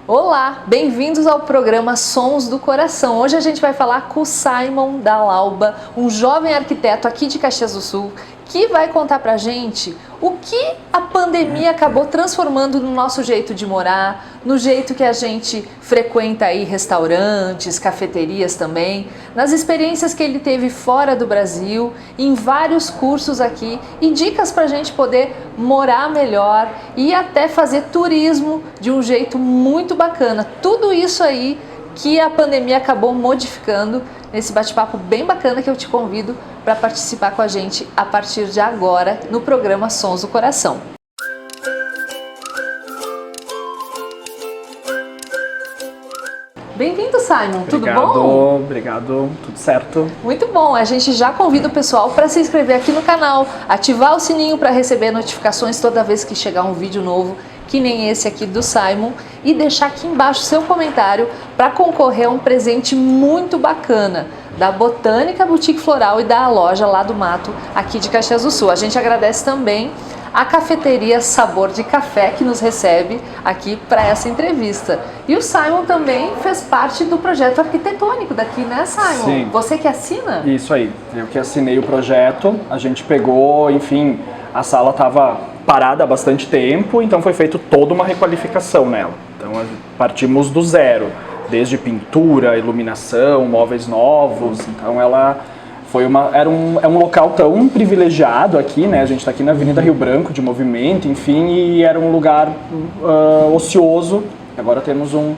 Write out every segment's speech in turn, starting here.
Olá, bem-vindos ao programa Sons do Coração. Hoje a gente vai falar com o Simon Dalauba, um jovem arquiteto aqui de Caxias do Sul, que vai contar pra gente o que a pandemia acabou transformando no nosso jeito de morar, no jeito que a gente frequenta aí restaurantes, cafeterias também, nas experiências que ele teve fora do Brasil, em vários cursos aqui e dicas pra gente poder morar melhor e até fazer turismo de um jeito muito bacana. Tudo isso aí que a pandemia acabou modificando nesse bate-papo bem bacana que eu te convido para participar com a gente a partir de agora no programa Sons do Coração. Bem-vindo, Simon. Tudo bom? Obrigado, tudo certo. Muito bom. A gente já convida o pessoal para se inscrever aqui no canal, ativar o sininho para receber notificações toda vez que chegar um vídeo novo, que nem esse aqui do Simon, e deixar aqui embaixo seu comentário para concorrer a um presente muito bacana da Botânica Boutique Floral e da loja lá do Mato, aqui de Caxias do Sul. A gente agradece também a cafeteria Sabor de Café que nos recebe aqui para essa entrevista. E o Simon também fez parte do projeto arquitetônico daqui, né, Simon? Sim. Você que assina? Isso aí, eu que assinei o projeto, a gente pegou, enfim, a sala estava parada há bastante tempo, então foi feito toda uma requalificação nela. Então partimos do zero, desde pintura, iluminação, móveis novos, então ela foi é um local tão privilegiado aqui, né? A gente está aqui na Avenida Rio Branco de movimento, enfim, e era um lugar ocioso. Agora temos um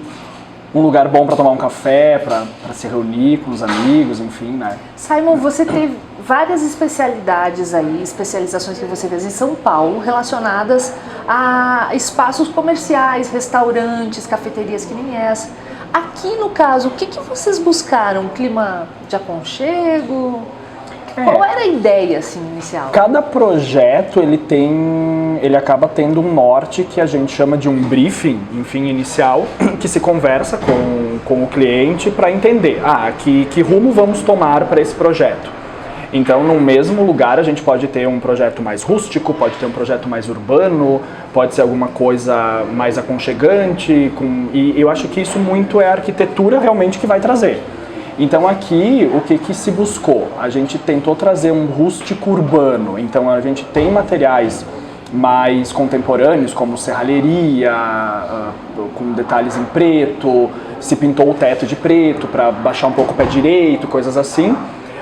lugar bom para tomar um café, para se reunir com os amigos, enfim, né? Simon, você teve várias especialidades aí, especializações que você fez em São Paulo relacionadas a espaços comerciais, restaurantes, cafeterias que nem essa. Aqui no caso, o que vocês buscaram? Um clima de aconchego? Qual era a ideia assim, inicial? Cada projeto ele acaba tendo um norte que a gente chama de um briefing, enfim, inicial, que se conversa com o cliente para entender que rumo vamos tomar para esse projeto. Então, no mesmo lugar, a gente pode ter um projeto mais rústico, pode ter um projeto mais urbano, pode ser alguma coisa mais aconchegante, e eu acho que isso muito é a arquitetura realmente que vai trazer. Então, aqui, o que se buscou? A gente tentou trazer um rústico urbano, então a gente tem materiais mais contemporâneos, como serralheria, com detalhes em preto, se pintou o teto de preto para baixar um pouco o pé direito, coisas assim.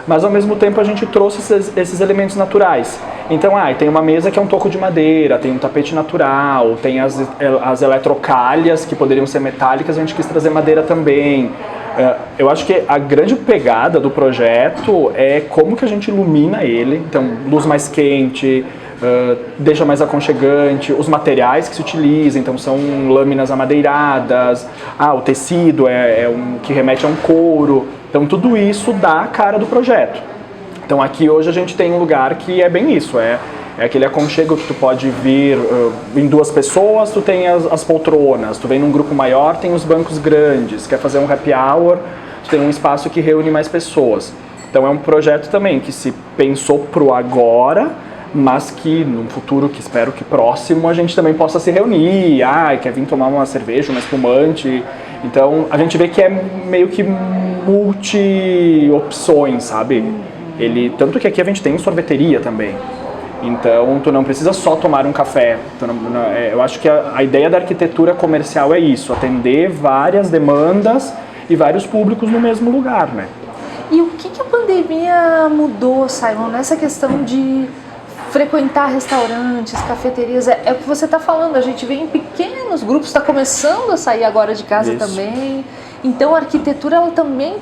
Mas ao mesmo tempo a gente trouxe esses elementos naturais. Então, tem uma mesa que é um toco de madeira, tem um tapete natural, tem as eletrocalhas que poderiam ser metálicas, a gente quis trazer madeira também. Eu acho que a grande pegada do projeto é como que a gente ilumina ele, então luz mais quente, deixa mais aconchegante, os materiais que se utilizam, então são lâminas amadeiradas, o tecido é que remete a um couro. Então tudo isso dá a cara do projeto. Então aqui hoje a gente tem um lugar que é bem isso, é aquele aconchego que tu pode vir em duas pessoas, tu tem as poltronas, tu vem num grupo maior, tem os bancos grandes, quer fazer um happy hour, tu tem um espaço que reúne mais pessoas. Então é um projeto também que se pensou pro agora, mas que num futuro que espero que próximo a gente também possa se reunir, quer vir tomar uma cerveja, uma espumante. Então a gente vê que é meio que multi-opções, sabe? Tanto que aqui a gente tem sorveteria também. Então tu não precisa só tomar um café. Eu acho que a ideia da arquitetura comercial é isso, atender várias demandas e vários públicos no mesmo lugar, né? E o que a pandemia mudou, Simon, nessa questão de frequentar restaurantes, cafeterias? É o que você está falando, a gente vê em pequenos grupos, está começando a sair agora de casa também. Então a arquitetura ela também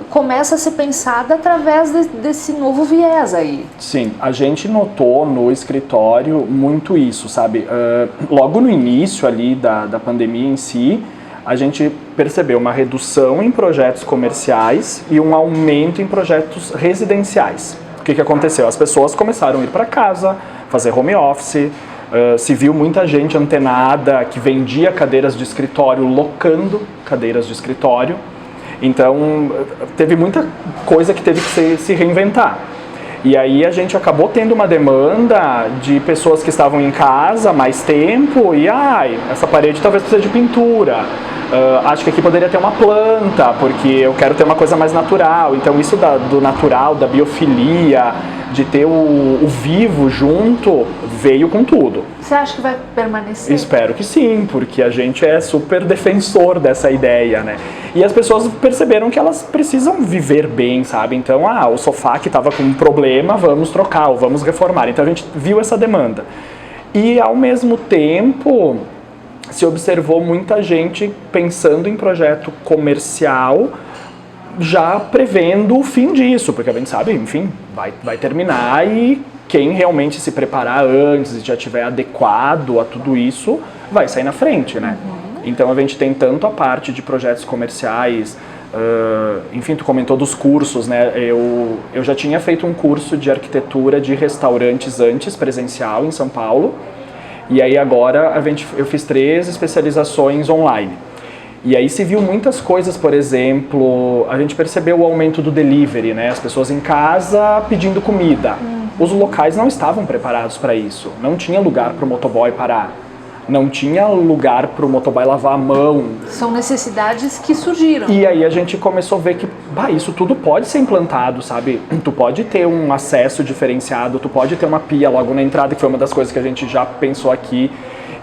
começa a ser pensada através desse novo viés aí. Sim, a gente notou no escritório muito isso, sabe? Logo no início ali da pandemia em si, a gente percebeu uma redução em projetos comerciais e um aumento em projetos residenciais. O que aconteceu? As pessoas começaram a ir para casa, fazer home office, se viu muita gente antenada que vendia cadeiras de escritório, locando cadeiras de escritório. Então, teve muita coisa que teve que se reinventar. E aí a gente acabou tendo uma demanda de pessoas que estavam em casa mais tempo e, essa parede talvez precise de pintura. Acho que aqui poderia ter uma planta, porque eu quero ter uma coisa mais natural. Então isso do natural, da biofilia, de ter o vivo junto, veio com tudo. Você acha que vai permanecer? Espero que sim, porque a gente é super defensor dessa ideia, né? E as pessoas perceberam que elas precisam viver bem, sabe? Então, o sofá que estava com um problema, vamos trocar ou vamos reformar. Então a gente viu essa demanda. E ao mesmo tempo, se observou muita gente pensando em projeto comercial, já prevendo o fim disso, porque a gente sabe, enfim, vai terminar e quem realmente se preparar antes e já estiver adequado a tudo isso, vai sair na frente, né? Então a gente tem tanto a parte de projetos comerciais, enfim, tu comentou dos cursos, né? Eu já tinha feito um curso de arquitetura de restaurantes antes, presencial, em São Paulo, e aí agora eu fiz 3 especializações online. E aí se viu muitas coisas, por exemplo, a gente percebeu o aumento do delivery, né? As pessoas em casa pedindo comida. Os locais não estavam preparados para isso. Não tinha lugar para o motoboy parar. Não tinha lugar para o motoboy lavar a mão. São necessidades que surgiram. E aí a gente começou a ver que isso tudo pode ser implantado, sabe? Tu pode ter um acesso diferenciado, tu pode ter uma pia logo na entrada, que foi uma das coisas que a gente já pensou aqui.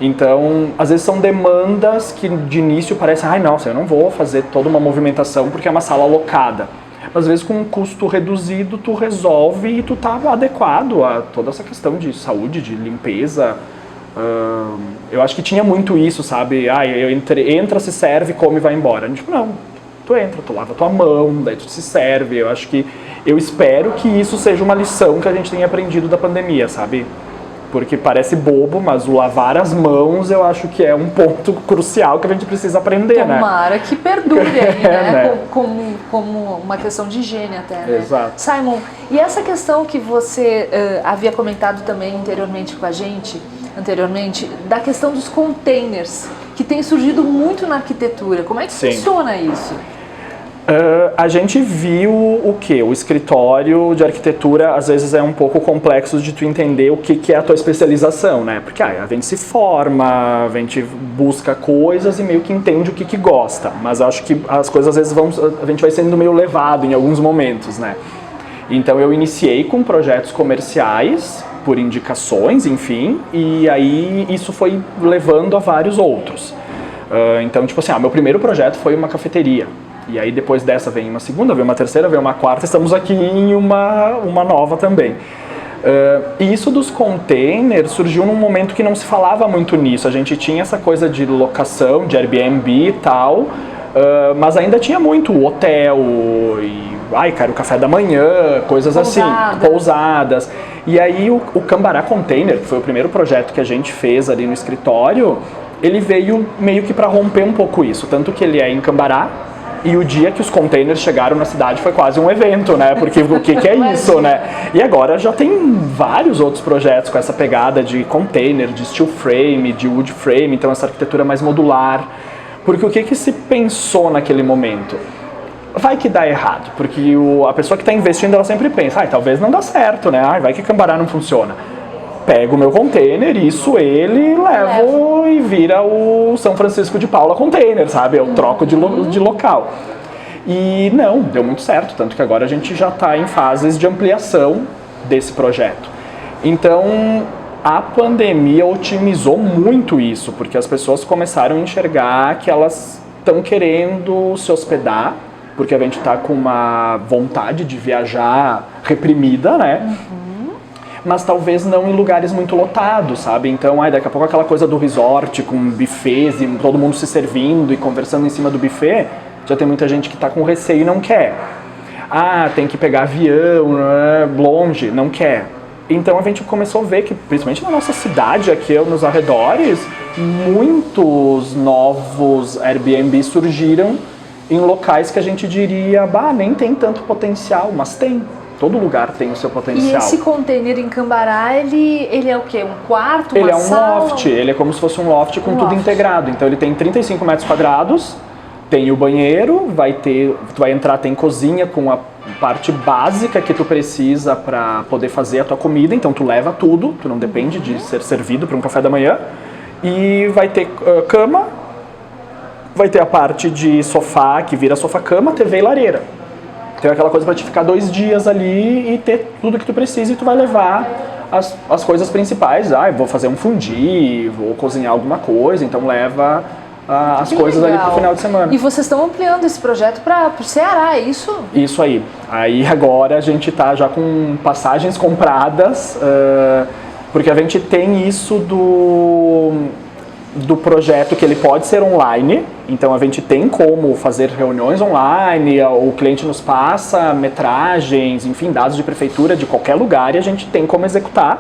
Então, às vezes são demandas que de início parecem, nossa, eu não vou fazer toda uma movimentação porque é uma sala alocada. Às vezes com um custo reduzido tu resolve e tu tá adequado a toda essa questão de saúde, de limpeza. Eu acho que tinha muito isso, sabe? Entra, se serve, come e vai embora. Tipo, não, tu entra, tu lava tua mão, daí tu se serve. Eu espero que isso seja uma lição que a gente tenha aprendido da pandemia, sabe? Porque parece bobo, mas o lavar as mãos eu acho que é um ponto crucial que a gente precisa aprender, né? Tomara que perdure aí, né? Como uma questão de higiene até, né? Exato. Simon, e essa questão que você havia comentado também anteriormente, da questão dos containers, que tem surgido muito na arquitetura. Como é que funciona isso? A gente viu o quê? O escritório de arquitetura às vezes é um pouco complexo de tu entender o que é a tua especialização, né? Porque a gente se forma, a gente busca coisas e meio que entende o que gosta, mas acho que as coisas às vezes a gente vai sendo meio levado em alguns momentos, né? Então eu iniciei com projetos comerciais, por indicações, enfim, e aí isso foi levando a vários outros. Então, tipo assim, meu primeiro projeto foi uma cafeteria. E aí depois dessa vem uma segunda, vem uma terceira, vem uma quarta, estamos aqui em uma nova também. E isso dos containers surgiu num momento que não se falava muito nisso. A gente tinha essa coisa de locação, de Airbnb e tal, mas ainda tinha muito hotel e, o café da manhã, coisas assim, pousadas. E aí o Cambará Container, que foi o primeiro projeto que a gente fez ali no escritório, ele veio meio que para romper um pouco isso, tanto que ele é em Cambará. E o dia que os containers chegaram na cidade foi quase um evento, né? Porque o que é isso, né? E agora já tem vários outros projetos com essa pegada de container, de steel frame, de wood frame, então essa arquitetura mais modular. Porque o que se pensou naquele momento? Vai que dá errado, porque a pessoa que está investindo, ela sempre pensa, talvez não dá certo, né? Vai que Cambará não funciona. Pego o meu container, levo e vira o São Francisco de Paula Container, sabe? Eu troco de local. E não, deu muito certo, tanto que agora a gente já está em fases de ampliação desse projeto. Então, a pandemia otimizou muito isso, porque as pessoas começaram a enxergar que elas estão querendo se hospedar, porque a gente está com uma vontade de viajar reprimida, né? Mas talvez não em lugares muito lotados, sabe? Então, daqui a pouco aquela coisa do resort com buffets e todo mundo se servindo e conversando em cima do buffet, já tem muita gente que está com receio e não quer. Tem que pegar avião, longe, não quer. Então a gente começou a ver que, principalmente na nossa cidade, aqui nos arredores, muitos novos Airbnb surgiram em locais que a gente diria, nem tem tanto potencial, mas tem. Todo lugar tem o seu potencial. E esse container em Cambará, ele é o quê? Um quarto, uma sala? Ele é um loft, ele é como se fosse um loft com tudo integrado. Então ele tem 35 metros quadrados, tem o banheiro, tu vai entrar, tem cozinha com parte básica que tu precisa para poder fazer a tua comida, então tu leva tudo, tu não depende de ser servido para um café da manhã. E vai ter cama, vai ter a parte de sofá, que vira sofá-cama, TV e lareira. Então é aquela coisa para te ficar 2 dias ali e ter tudo que tu precisa, e tu vai levar as coisas principais. Eu vou fazer um fundi, vou cozinhar alguma coisa, então leva as coisas ali pro final de semana. E vocês estão ampliando esse projeto para o Ceará, é isso? Isso aí. Aí agora a gente tá já com passagens compradas, porque a gente tem isso do projeto que ele pode ser online, então a gente tem como fazer reuniões online, o cliente nos passa metragens, enfim, dados de prefeitura de qualquer lugar, e a gente tem como executar,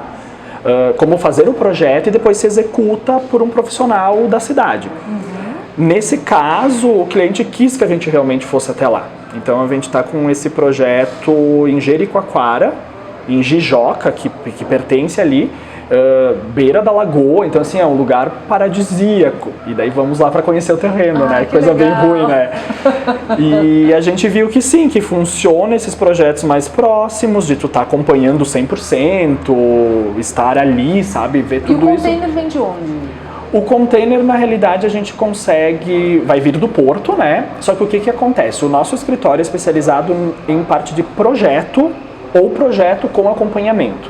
como fazer o projeto, e depois se executa por um profissional da cidade. Nesse caso, o cliente quis que a gente realmente fosse até lá. Então a gente está com esse projeto em Jericoacoara, em Jijoca, que pertence ali, beira da lagoa, então assim, é um lugar paradisíaco. E daí vamos lá para conhecer o terreno, né? Coisa legal. bem ruim, né? E a gente viu que sim, que funciona esses projetos mais próximos, de tu estar acompanhando 100%, estar ali, sabe? Ver tudo isso. E o container vem de onde? O container, na realidade, a gente consegue, vai vir do porto, né? Só que o que acontece? O nosso escritório é especializado em parte de projeto ou projeto com acompanhamento.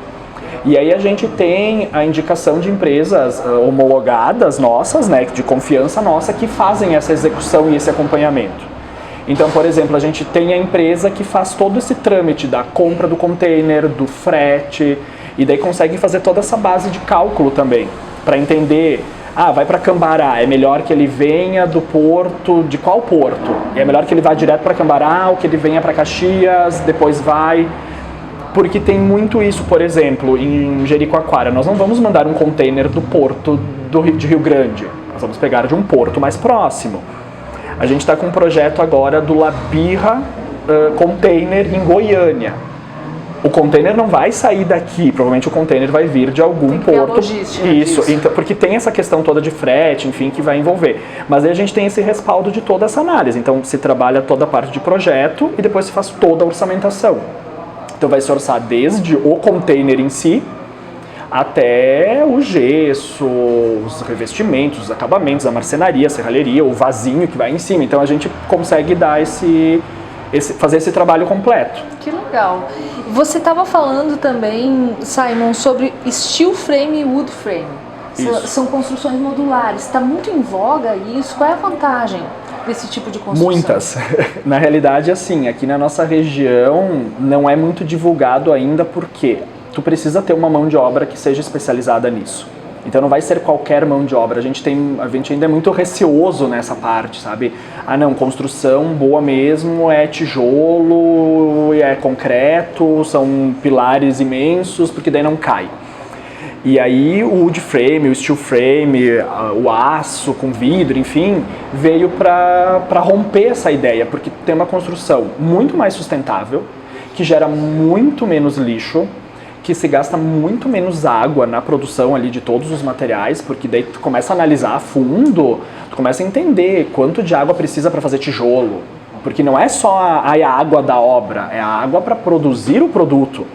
E aí a gente tem a indicação de empresas homologadas nossas, né, de confiança nossa, que fazem essa execução e esse acompanhamento. Então, por exemplo, a gente tem a empresa que faz todo esse trâmite da compra do container, do frete, e daí consegue fazer toda essa base de cálculo também, para entender, vai para Cambará, é melhor que ele venha do porto, de qual porto? É melhor que ele vá direto para Cambará ou que ele venha para Caxias, depois vai... Porque tem muito isso, por exemplo, em Jericoacoara, nós não vamos mandar um container do porto de Rio Grande, nós vamos pegar de um porto mais próximo. A gente está com um projeto agora do Labirra Container em Goiânia. O container não vai sair daqui, provavelmente o container vai vir de algum porto. Isso, então, porque tem essa questão toda de frete, enfim, que vai envolver. Mas aí a gente tem esse respaldo de toda essa análise. Então se trabalha toda a parte de projeto e depois se faz toda a orçamentação. Então vai se orçar desde o container em si, até o gesso, os revestimentos, os acabamentos, a marcenaria, a serralheria, o vasinho que vai em cima. Então a gente consegue dar fazer esse trabalho completo. Que legal. Você estava falando também, Simon, sobre steel frame e wood frame. São construções modulares. Está muito em voga isso. Qual é a vantagem desse tipo de construção? Muitas. Na realidade, assim, aqui na nossa região não é muito divulgado ainda, porque tu precisa ter uma mão de obra que seja especializada nisso. Então não vai ser qualquer mão de obra. A gente ainda é muito receoso nessa parte, sabe? Não, construção boa mesmo é tijolo, é concreto, são pilares imensos, porque daí não cai. E aí o wood frame, o steel frame, o aço com vidro, enfim, veio para romper essa ideia, porque tem uma construção muito mais sustentável, que gera muito menos lixo, que se gasta muito menos água na produção ali de todos os materiais, porque daí tu começa a analisar a fundo, tu começa a entender quanto de água precisa para fazer tijolo, porque não é só a água da obra, é a água para produzir o produto.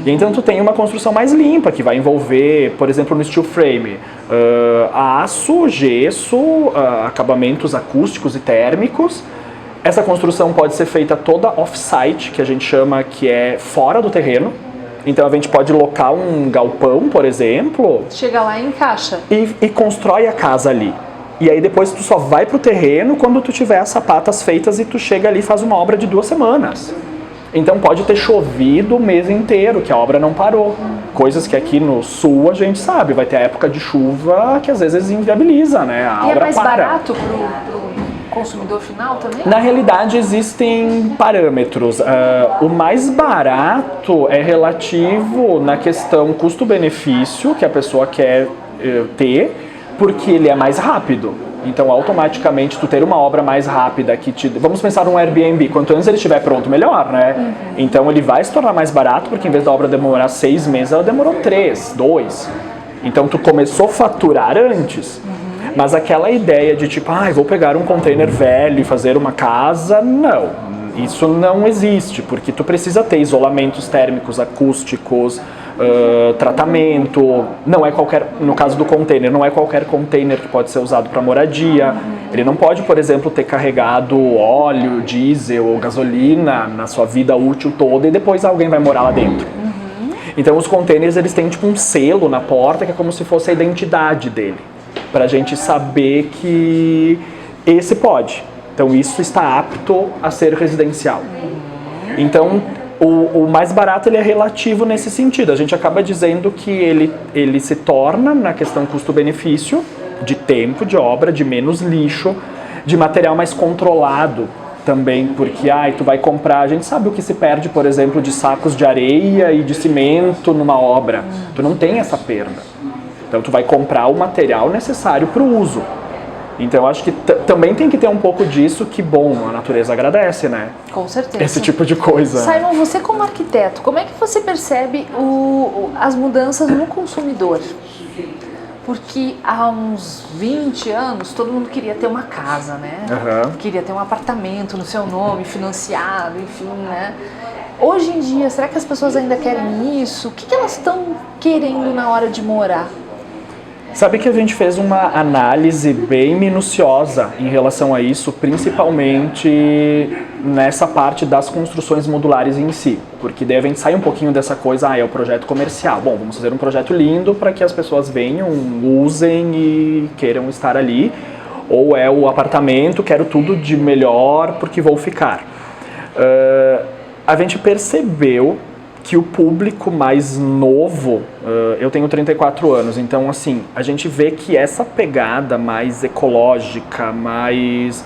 E então tu tem uma construção mais limpa, que vai envolver, por exemplo, no steel frame, aço, gesso, acabamentos acústicos e térmicos. Essa construção pode ser feita toda off-site, que a gente chama que é fora do terreno. Então a gente pode locar um galpão, por exemplo. Chega lá e encaixa. E constrói a casa ali. E aí depois tu só vai pro terreno quando tu tiver as sapatas feitas e tu chega ali e faz uma obra de 2 semanas. Então pode ter chovido o mês inteiro, que a obra não parou. Coisas que aqui no sul a gente sabe, vai ter a época de chuva que às vezes inviabiliza, né? A obra para. E é mais barato pro consumidor final também? Na realidade existem parâmetros. O mais barato é relativo na questão custo-benefício que a pessoa quer ter, porque ele é mais rápido. Então, automaticamente, tu ter uma obra mais rápida que te... Vamos pensar num Airbnb. Quanto antes ele estiver pronto, melhor, né? Então, ele vai se tornar mais barato, porque em vez da obra demorar 6 meses, ela demorou 3, 2. Então, tu começou a faturar antes. Mas aquela ideia de tipo, vou pegar um container velho e fazer uma casa, não. Isso não existe, porque tu precisa ter isolamentos térmicos, acústicos, tratamento. Não é qualquer, no caso do container, não é qualquer container que pode ser usado para moradia. Ele não pode, por exemplo, ter carregado óleo, diesel ou gasolina na sua vida útil toda e depois alguém vai morar lá dentro. Então os containers, eles têm tipo um selo na porta que é como se fosse a identidade dele, para a gente saber que esse pode. Então isso está apto a ser residencial. Então o mais barato ele é relativo nesse sentido. A gente acaba dizendo que ele se torna, na questão custo-benefício, de tempo, de obra, de menos lixo, de material mais controlado também, porque tu vai comprar, a gente sabe o que se perde, por exemplo, de sacos de areia e de cimento numa obra. Tu não tem essa perda. Então tu vai comprar o material necessário para o uso. Então eu acho que também tem que ter um pouco disso, que bom, a natureza agradece, né? Com certeza. Esse tipo de coisa. Simon, você como arquiteto, como é que você percebe as mudanças no consumidor? Porque há uns 20 anos todo mundo queria ter uma casa, né? Queria ter um apartamento no seu nome, financiado, enfim, né? Hoje em dia, será que as pessoas ainda querem isso? O que elas estão querendo na hora de morar? Sabe que a gente fez uma análise bem minuciosa em relação a isso, principalmente nessa parte das construções modulares em si, porque daí a gente sai um pouquinho dessa coisa, é o projeto comercial. Bom, vamos fazer um projeto lindo para que as pessoas venham, usem e queiram estar ali, ou é o apartamento, quero tudo de melhor porque vou ficar. A gente percebeu que o público mais novo, eu tenho 34 anos, então assim, a gente vê que essa pegada mais ecológica, mais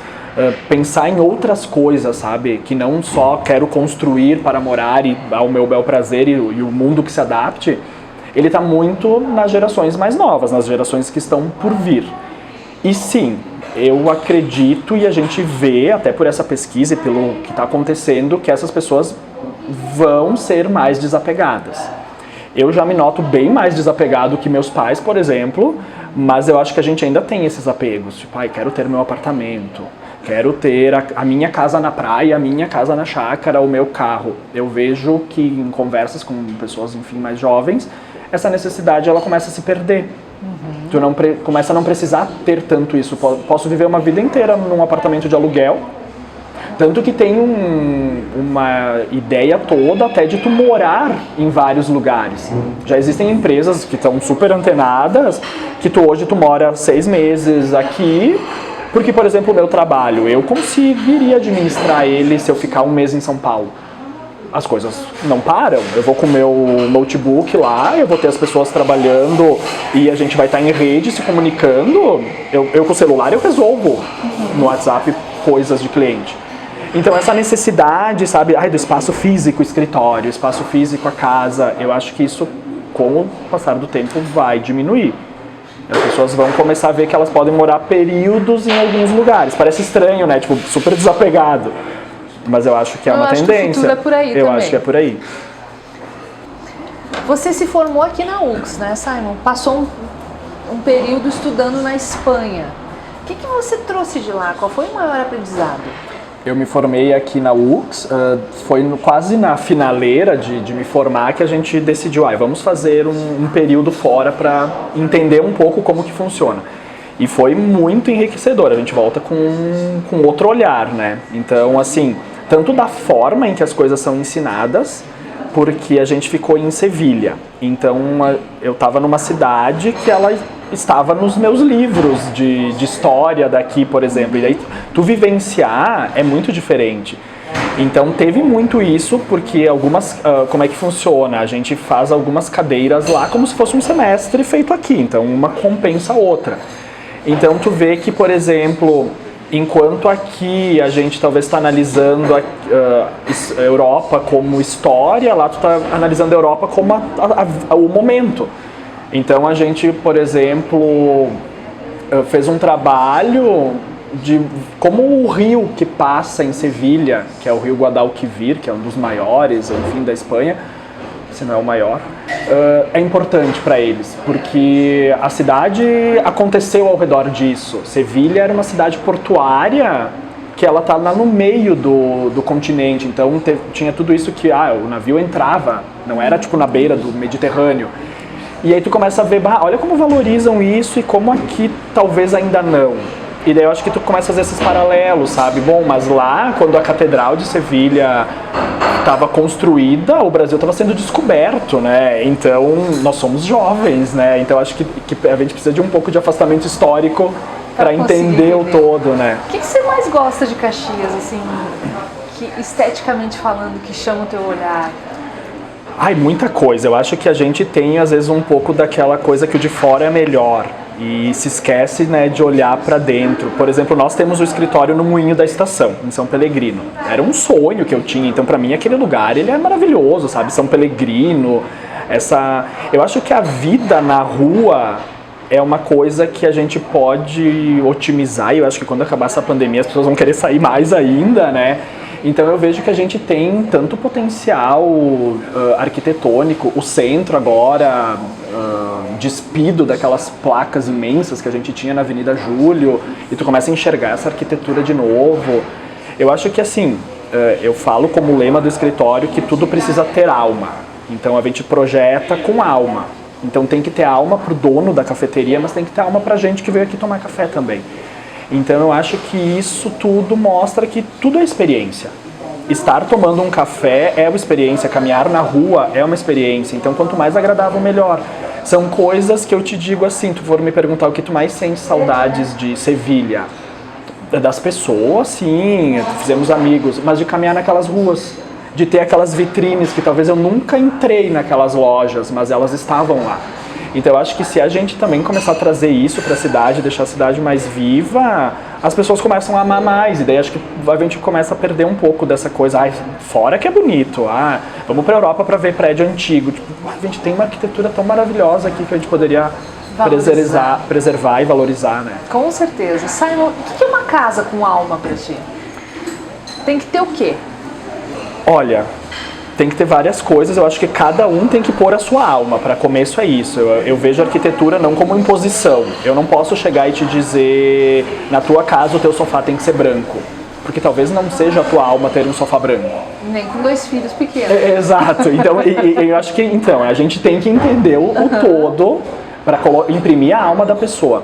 pensar em outras coisas, sabe? Que não só quero construir para morar e ao meu bel prazer e o mundo que se adapte, ele está muito nas gerações mais novas, nas gerações que estão por vir. E sim, eu acredito e a gente vê, até por essa pesquisa e pelo que está acontecendo, que essas pessoas vão ser mais desapegadas. Eu já me noto bem mais desapegado que meus pais, por exemplo, mas eu acho que a gente ainda tem esses apegos. Tipo, quero ter meu apartamento, quero ter a minha casa na praia, a minha casa na chácara, o meu carro. Eu vejo que em conversas com pessoas, enfim, mais jovens, essa necessidade ela começa a se perder. Tu começa a não precisar ter tanto isso. Posso viver uma vida inteira num apartamento de aluguel. Tanto que tem uma ideia toda até de tu morar em vários lugares. Já existem empresas que estão super antenadas, que hoje tu mora 6 meses aqui, porque, por exemplo, o meu trabalho, eu conseguiria administrar ele se eu ficar 1 mês em São Paulo. As coisas não param, eu vou com o meu notebook lá, eu vou ter as pessoas trabalhando e a gente vai estar em rede se comunicando. Eu com o celular eu resolvo no WhatsApp coisas de cliente. Então essa necessidade, sabe, do espaço físico, escritório, espaço físico, a casa, eu acho que isso, com o passar do tempo, vai diminuir. As pessoas vão começar a ver que elas podem morar períodos em alguns lugares. Parece estranho, né? Tipo, super desapegado. Mas eu acho que é uma tendência. Eu acho que o futuro é por aí também. Eu acho que é por aí. Você se formou aqui na UX, né, Simon? Passou um período estudando na Espanha. O que você trouxe de lá? Qual foi o maior aprendizado? Eu me formei aqui na UX, foi quase na finaleira de me formar que a gente decidiu, vamos fazer um período fora para entender um pouco como que funciona. E foi muito enriquecedor, a gente volta com outro olhar, né? Então, assim, tanto da forma em que as coisas são ensinadas, porque a gente ficou em Sevilha. Então, eu estava numa cidade que ela estava nos meus livros de história daqui, por exemplo. E daí, tu vivenciar é muito diferente. Então, teve muito isso, porque como é que funciona? A gente faz algumas cadeiras lá como se fosse um semestre feito aqui. Então, uma compensa a outra. Então, tu vê que, por exemplo, enquanto aqui a gente talvez está analisando a Europa como história, lá tu está analisando a Europa como o momento. Então a gente, por exemplo, fez um trabalho de como o rio que passa em Sevilha, que é o rio Guadalquivir, que é um dos maiores, enfim, da Espanha, se não é o maior, é importante para eles, porque a cidade aconteceu ao redor disso. Sevilha era uma cidade portuária que ela tá lá no meio do continente, então tinha tudo isso que o navio entrava, não era tipo na beira do Mediterrâneo. E aí tu começa a ver, olha como valorizam isso e como aqui talvez ainda não. E daí eu acho que tu começa a fazer esses paralelos, sabe? Bom, mas lá, quando a Catedral de Sevilha estava construída, o Brasil estava sendo descoberto, né? Então, nós somos jovens, né? Então, acho que a gente precisa de um pouco de afastamento histórico para entender o todo, né? O que você mais gosta de Caxias, assim, que esteticamente falando, que chama o teu olhar? Muita coisa. Eu acho que a gente tem, às vezes, um pouco daquela coisa que o de fora é melhor. E se esquece, né, de olhar para dentro. Por exemplo, nós temos o escritório no Moinho da Estação, em São Pellegrino. Era um sonho que eu tinha, então para mim aquele lugar ele é maravilhoso, sabe? São Pellegrino, eu acho que a vida na rua é uma coisa que a gente pode otimizar, e eu acho que quando acabar essa pandemia as pessoas vão querer sair mais ainda, né? Então eu vejo que a gente tem tanto potencial arquitetônico, o centro agora despido daquelas placas imensas que a gente tinha na Avenida Júlio, e tu começa a enxergar essa arquitetura de novo. Eu acho que assim, eu falo como lema do escritório que tudo precisa ter alma, então a gente projeta com alma. Então tem que ter alma pro dono da cafeteria, mas tem que ter alma pra gente que veio aqui tomar café também. Então eu acho que isso tudo mostra que tudo é experiência. Estar tomando um café é uma experiência, caminhar na rua é uma experiência, então quanto mais agradável, melhor. São coisas que eu te digo assim, tu for me perguntar o que tu mais sente saudades de Sevilha. Das pessoas, sim, fizemos amigos, mas de caminhar naquelas ruas, de ter aquelas vitrines que talvez eu nunca entrei naquelas lojas, mas elas estavam lá. Então eu acho que se a gente também começar a trazer isso para a cidade, deixar a cidade mais viva, as pessoas começam a amar mais, e daí acho que a gente começa a perder um pouco dessa coisa, fora que é bonito, vamos para a Europa para ver prédio antigo, tipo, a gente tem uma arquitetura tão maravilhosa aqui que a gente poderia preservar e valorizar, né? Com certeza. Simon, o que é uma casa com alma para ti? Tem que ter o quê? Olha, tem que ter várias coisas, eu acho que cada um tem que pôr a sua alma, para começo é isso. Eu vejo a arquitetura não como imposição. Eu não posso chegar e te dizer, na tua casa o teu sofá tem que ser branco, porque talvez não seja a tua alma ter um sofá branco. Nem com 2 filhos pequenos. Exato, então eu acho que a gente tem que entender o todo para imprimir a alma da pessoa.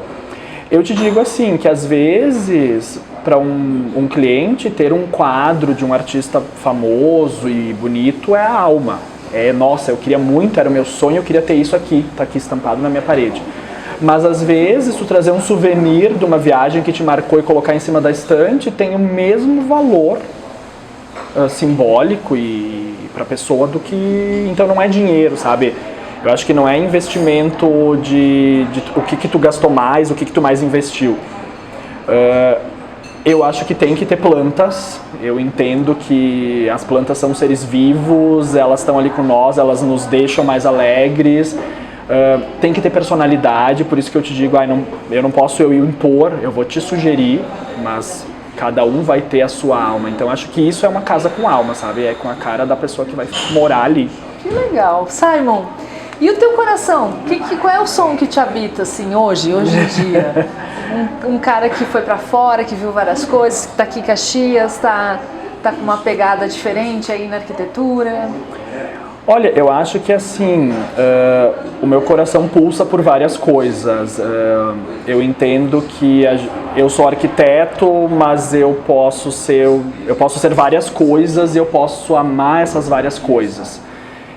Eu te digo assim, que às vezes, para um cliente, ter um quadro de um artista famoso e bonito é a alma. Nossa, eu queria muito, era o meu sonho, eu queria ter isso aqui, tá aqui estampado na minha parede. Mas às vezes, tu trazer um souvenir de uma viagem que te marcou e colocar em cima da estante tem o mesmo valor simbólico e para a pessoa do que... Então não é dinheiro, sabe? Eu acho que não é investimento de o que tu gastou mais, o que tu mais investiu. Eu acho que tem que ter plantas. Eu entendo que as plantas são seres vivos, elas estão ali com nós, elas nos deixam mais alegres. Tem que ter personalidade, por isso que eu te digo, eu não posso impor, eu vou te sugerir, mas cada um vai ter a sua alma. Então acho que isso é uma casa com alma, sabe? É com a cara da pessoa que vai morar ali. Que legal. Simon, e o teu coração? Qual é o som que te habita, assim, hoje em dia? Um cara que foi pra fora, que viu várias coisas, que tá aqui em Caxias, tá com uma pegada diferente aí na arquitetura? Olha, eu acho que assim, o meu coração pulsa por várias coisas. Eu entendo que eu sou arquiteto, mas eu posso ser várias coisas e eu posso amar essas várias coisas.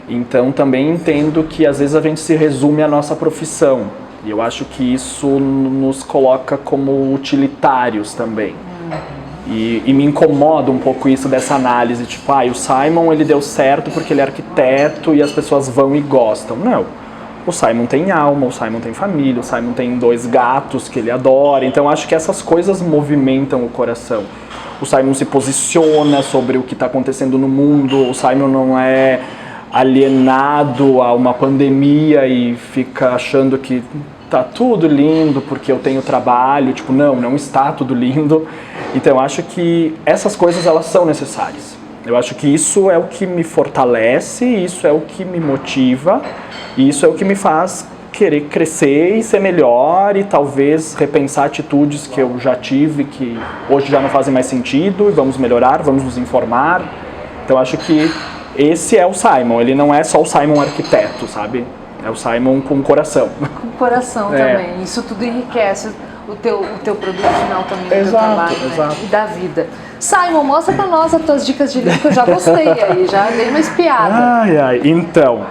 Então também entendo que às vezes a gente se resume à nossa profissão. E eu acho que isso nos coloca como utilitários também. E me incomoda um pouco isso dessa análise, tipo, o Simon ele deu certo porque ele é arquiteto e as pessoas vão e gostam. Não, o Simon tem alma, o Simon tem família, o Simon tem 2 gatos que ele adora, então acho que essas coisas movimentam o coração. O Simon se posiciona sobre o que está acontecendo no mundo, o Simon não é alienado a uma pandemia e fica achando que tá tudo lindo porque eu tenho trabalho, tipo, não está tudo lindo. Então eu acho que essas coisas elas são necessárias. Eu acho que isso é o que me fortalece, isso é o que me motiva e isso é o que me faz querer crescer e ser melhor e talvez repensar atitudes que eu já tive que hoje já não fazem mais sentido e vamos melhorar, vamos nos informar. Então acho que esse é o Simon, ele não é só o Simon arquiteto, sabe? É o Simon com coração. Com coração também, isso tudo enriquece o teu produto final também, do teu trabalho, né? E da vida. Simon, mostra pra nós as tuas dicas de livro, que eu já gostei aí, já dei uma espiada. Então,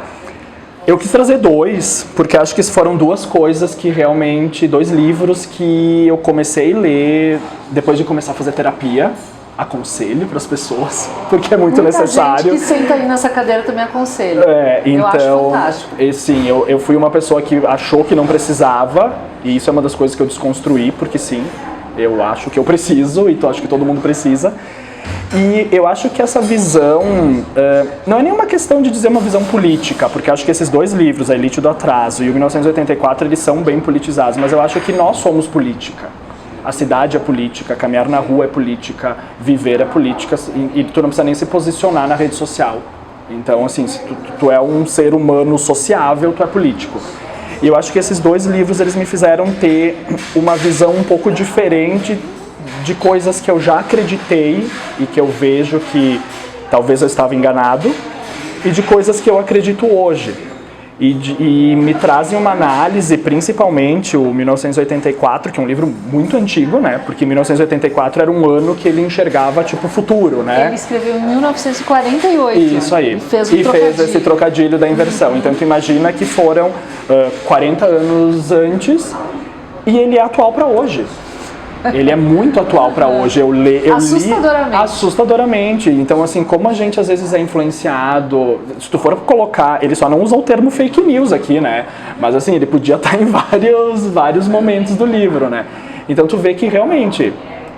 eu quis trazer dois, porque acho que foram duas coisas que realmente, dois livros que eu comecei a ler depois de começar a fazer terapia. Aconselho para as pessoas, porque é muito necessário. Muita gente que senta aí nessa cadeira também aconselha. Então, eu acho fantástico. Sim, eu fui uma pessoa que achou que não precisava, e isso é uma das coisas que eu desconstruí, porque sim, eu acho que eu preciso, e acho que todo mundo precisa. E eu acho que essa visão, não é nenhuma questão de dizer uma visão política, porque eu acho que esses dois livros, A Elite do Atraso e o 1984, eles são bem politizados, mas eu acho que nós somos política. A cidade é política, caminhar na rua é política, viver é política, e tu não precisa nem se posicionar na rede social. Então, assim, se tu é um ser humano sociável, tu é político. E eu acho que esses dois livros, eles me fizeram ter uma visão um pouco diferente de coisas que eu já acreditei e que eu vejo que talvez eu estava enganado, e de coisas que eu acredito hoje. E me trazem uma análise, principalmente o 1984, que é um livro muito antigo, né? Porque 1984 era um ano que ele enxergava, tipo, o futuro, né? Ele escreveu em 1948. Isso aí. E fez esse trocadilho da inversão. Então, tu imagina que foram 40 anos antes e ele é atual para hoje. Ele é muito atual para hoje. Eu li assustadoramente. Então, assim, como a gente às vezes é influenciado, se tu for colocar, ele só não usa o termo fake news aqui, né? Mas assim, ele podia estar em vários momentos do livro, né? Então tu vê que realmente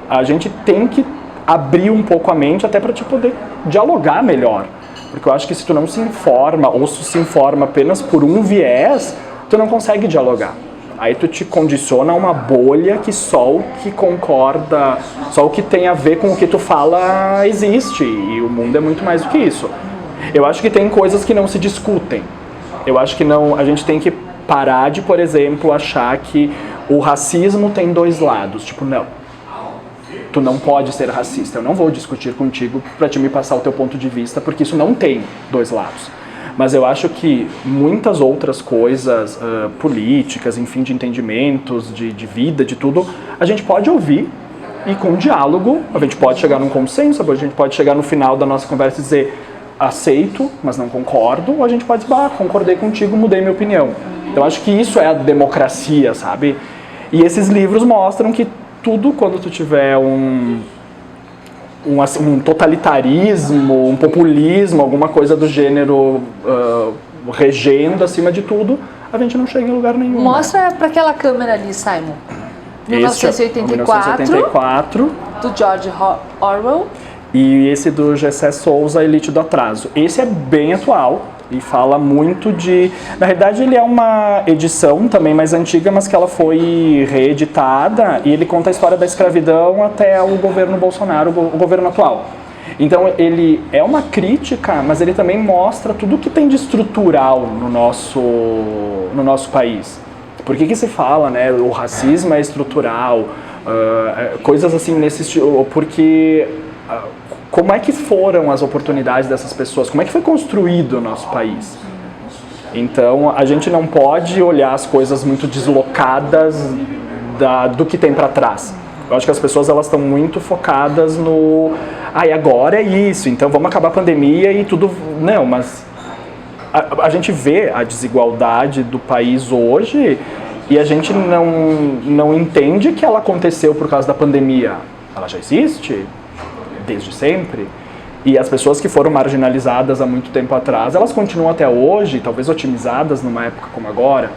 a gente tem que abrir um pouco a mente até para te poder dialogar melhor. Porque eu acho que se tu não se informa ou se informa apenas por um viés, tu não consegue dialogar. Aí tu te condiciona a uma bolha que só o que concorda, só o que tem a ver com o que tu fala existe. E o mundo é muito mais do que isso. Eu acho que tem coisas que não se discutem. Eu acho que não, a gente tem que parar de, por exemplo, achar que o racismo tem dois lados. Tipo, não. Tu não pode ser racista. Eu não vou discutir contigo para te me passar o teu ponto de vista, porque isso não tem dois lados. Mas eu acho que muitas outras coisas, políticas, enfim, de entendimentos, de vida, de tudo, a gente pode ouvir e com diálogo a gente pode chegar num consenso, a gente pode chegar no final da nossa conversa e dizer aceito, mas não concordo, ou a gente pode dizer, concordei contigo, mudei minha opinião. Então acho que isso é a democracia, sabe? E esses livros mostram que tudo, quando tu tiver um totalitarismo, um populismo, alguma coisa do gênero regendo acima de tudo, a gente não chega em lugar nenhum. Mostra para aquela câmera ali, Simon. 1984, do George Orwell. E esse do Gessé Souza, Elite do Atraso. Esse é bem atual e fala muito de... Na realidade, ele é uma edição também mais antiga, mas que ela foi reeditada, e ele conta a história da escravidão até o governo Bolsonaro, o governo atual. Então, ele é uma crítica, mas ele também mostra tudo o que tem de estrutural no nosso país. Por que se fala, né? O racismo é estrutural, coisas assim nesse estilo, porque... Como é que foram as oportunidades dessas pessoas? Como é que foi construído o nosso país? Então, a gente não pode olhar as coisas muito deslocadas do que tem para trás. Eu acho que as pessoas elas estão muito focadas no... e agora é isso, então vamos acabar a pandemia e tudo... Não, mas a gente vê a desigualdade do país hoje e a gente não entende que ela aconteceu por causa da pandemia. Ela já existe desde sempre, e as pessoas que foram marginalizadas há muito tempo atrás, elas continuam até hoje, talvez otimizadas numa época como agora.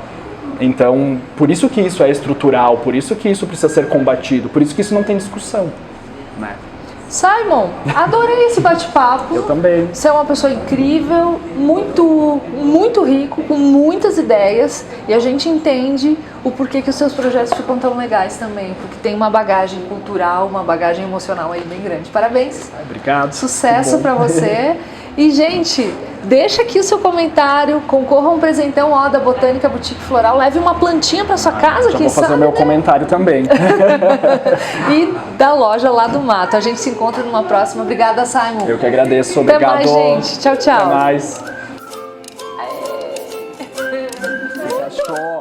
Então, por isso que isso é estrutural, por isso que isso precisa ser combatido, por isso que isso não tem discussão, né? Simon, adorei esse bate-papo. Eu também. Você é uma pessoa incrível, muito rico, com muitas ideias, e a gente entende o porquê que os seus projetos ficam tão legais também, porque tem uma bagagem cultural, uma bagagem emocional aí bem grande. Parabéns. Obrigado. Sucesso para você. E, gente, Deixa aqui o seu comentário, concorra a um presentão ó, da Botânica Boutique Floral, leve uma plantinha para sua casa, Já quem vou fazer sabe, o meu né? comentário também. E da loja lá do Mato. A gente se encontra numa próxima. Obrigada, Simon. Eu que agradeço, Até obrigado. mais, gente. Tchau, tchau. Até mais. Achou.